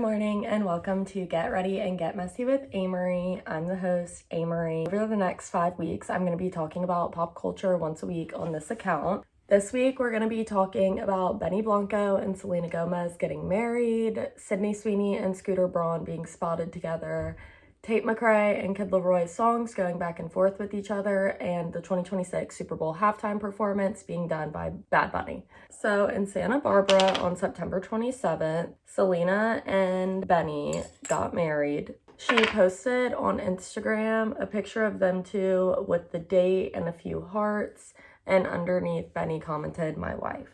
Good morning and welcome to Get Ready and Get Messy with Amory. I'm the host, Amory. Over the next 5 weeks, I'm going to be talking about pop culture once a week on this account. This week, we're going to be talking about Benny Blanco and Selena Gomez getting married, Sydney Sweeney and Scooter Braun being spotted together, Tate McRae and Kid Laroi's songs going back and forth with each other, and the 2026 Super Bowl halftime performance being done by Bad Bunny. So in Santa Barbara on September 27th, Selena and Benny got married. She posted on Instagram a picture of them two with the date and a few hearts, and underneath Benny commented, "My wife."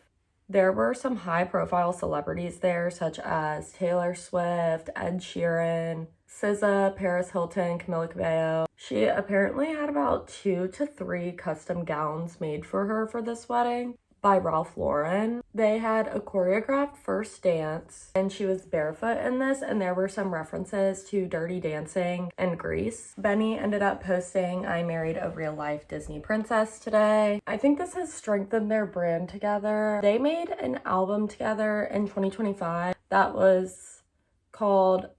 There were some high-profile celebrities there, such as Taylor Swift, Ed Sheeran, SZA, Paris Hilton, Camila Cabello. She apparently had about 2 to 3 custom gowns made for her for this wedding by Ralph Lauren. They had a choreographed first dance, and she was barefoot in this, and there were some references to Dirty Dancing and Grease. Benny ended up posting, "I married a real-life Disney princess today." I think this has strengthened their brand together. They made an album together in 2025 that was called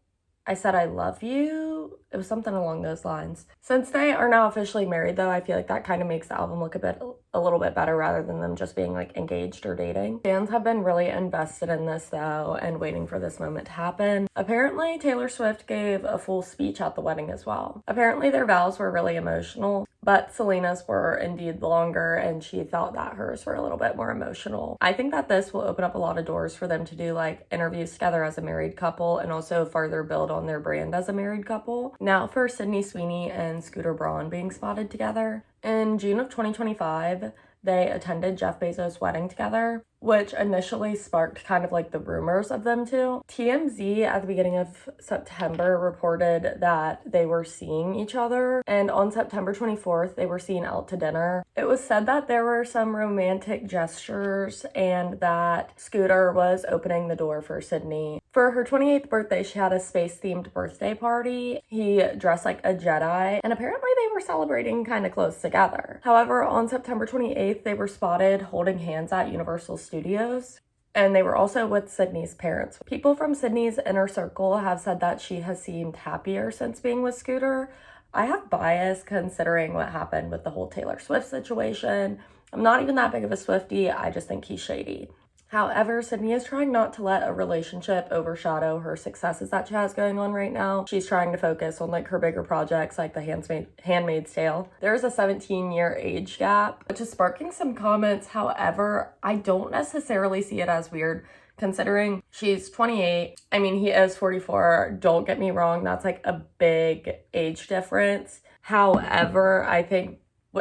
I Said I Love You. It was something along those lines. Since they are now officially married, though, I feel like that kind of makes the album look a little bit better rather than them just being like engaged or dating. Fans have been really invested in this though and waiting for this moment to happen. Apparently, Taylor Swift gave a full speech at the wedding as well. Apparently, their vows were really emotional, but Selena's were indeed longer, and she thought that hers were a little bit more emotional. I think that this will open up a lot of doors for them to do like interviews together as a married couple and also further build on their brand as a married couple. Now for Sydney Sweeney and Scooter Braun being spotted together. In June of 2025, they attended Jeff Bezos' wedding together, which initially sparked kind of like the rumors of them two. TMZ at the beginning of September reported that they were seeing each other, and on September 24th, they were seen out to dinner. It was said that there were some romantic gestures and that Scooter was opening the door for Sydney. For her 28th birthday, she had a space-themed birthday party. He dressed like a Jedi, and apparently they were celebrating kind of close together. However, on September 28th, they were spotted holding hands at Universal Studios, and they were also with Sydney's parents. People from Sydney's inner circle have said that she has seemed happier since being with Scooter. I have bias considering what happened with the whole Taylor Swift situation. I'm not even that big of a Swiftie, I just think he's shady. However, Sydney is trying not to let a relationship overshadow her successes that she has going on right now. She's trying to focus on like her bigger projects like the Handmaid's Tale. There's a 17-year age gap, which is sparking some comments. However, I don't necessarily see it as weird considering she's 28. I mean, he is 44. Don't get me wrong, that's like a big age difference. However, I think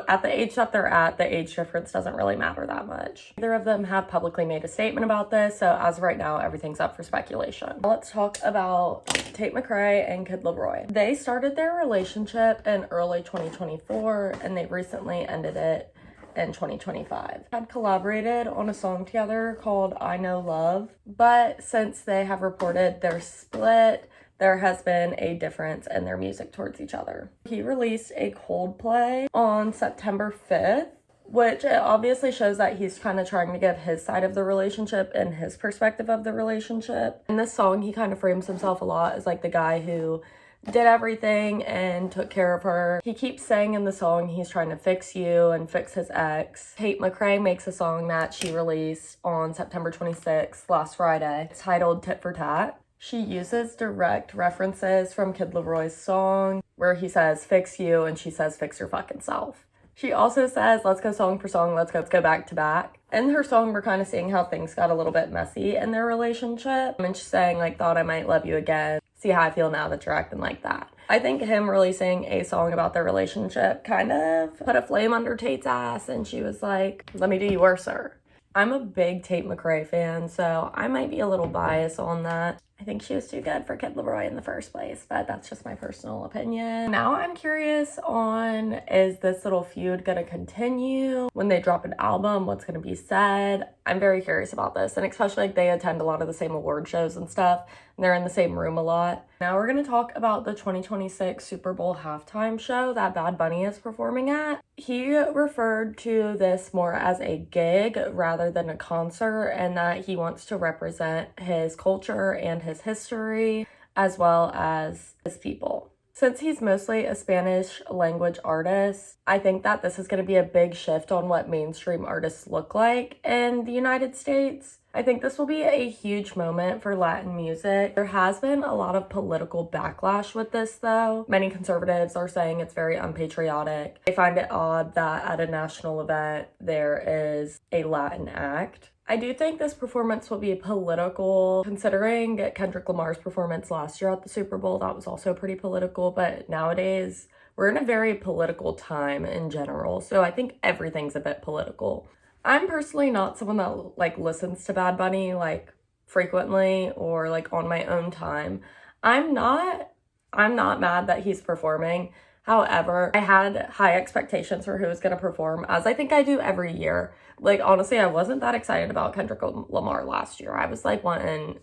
at the age that they're at, the age difference doesn't really matter that much. Neither of them have publicly made a statement about this, so as of right now, everything's up for speculation. Let's talk about Tate McRae and Kid Laroi. They started their relationship in early 2024, and they recently ended it in 2025. Had collaborated on a song together called I Know Love, but since they have reported their split, there has been a difference in their music towards each other. He released a Coldplay on September 5th, which obviously shows that he's kind of trying to give his side of the relationship and his perspective of the relationship. In this song, he kind of frames himself a lot as like the guy who did everything and took care of her. He keeps saying in the song he's trying to fix you and fix his ex. Tate McRae makes a song that she released on September 26th, last Friday. It's titled Tit for Tat. She uses direct references from Kid Laroi's song where he says, "Fix you," and she says, "Fix your fucking self." She also says, "Let's go song for song, let's go back to back." In her song, we're kind of seeing how things got a little bit messy in their relationship. And she's saying, like, "Thought I might love you again. See how I feel now that you're acting like that." I think him releasing a song about their relationship kind of put a flame under Tate's ass, and she was like, "Let me do you worse, sir." I'm a big Tate McRae fan, so I might be a little biased on that. I think she was too good for Kid Laroi in the first place, but that's just my personal opinion. Now I'm curious on, is this little feud gonna continue? When they drop an album, what's gonna be said? I'm very curious about this, and especially like they attend a lot of the same award shows and stuff, and they're in the same room a lot. Now we're gonna talk about the 2026 Super Bowl halftime show that Bad Bunny is performing at. He referred to this more as a gig rather than a concert, and that he wants to represent his culture and his history as well as his people. Since he's mostly a Spanish language artist, I think that this is going to be a big shift on what mainstream artists look like in the United States. I think this will be a huge moment for Latin music. There has been a lot of political backlash with this though. Many conservatives are saying it's very unpatriotic. They find it odd that at a national event there is a Latin act. I do think this performance will be political, considering Kendrick Lamar's performance last year at the Super Bowl. That was also pretty political, but nowadays we're in a very political time in general, so I think everything's a bit political. I'm personally not someone that like listens to Bad Bunny like frequently or like on my own time. I'm not mad that he's performing. However, I had high expectations for who was going to perform, as I think I do every year. Like, honestly, I wasn't that excited about Kendrick Lamar last year. I was wanting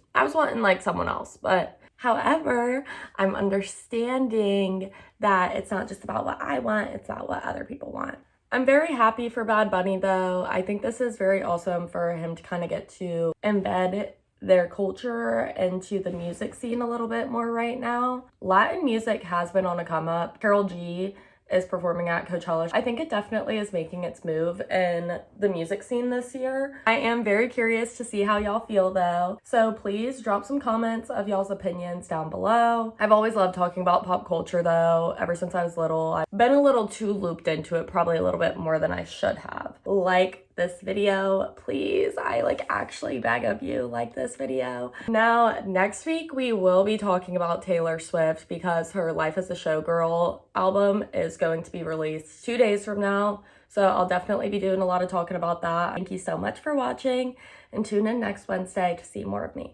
like someone else. But however, I'm understanding that it's not just about what I want, it's about what other people want. I'm very happy for Bad Bunny though. I think this is very awesome for him to kind of get to embed their culture into the music scene a little bit more right now. Latin music has been on a come up. Karol G is performing at Coachella. I think it definitely is making its move in the music scene this year. I am very curious to see how y'all feel though. So please drop some comments of y'all's opinions down below. I've always loved talking about pop culture though, ever since I was little. I've been a little too looped into it, probably a little bit more than I should have. Like this video, please. I actually beg of you, like this video. Now, next week we will be talking about Taylor Swift because her Life as a Showgirl album is going to be released 2 days from now. So I'll definitely be doing a lot of talking about that. Thank you so much for watching and tune in next Wednesday to see more of me.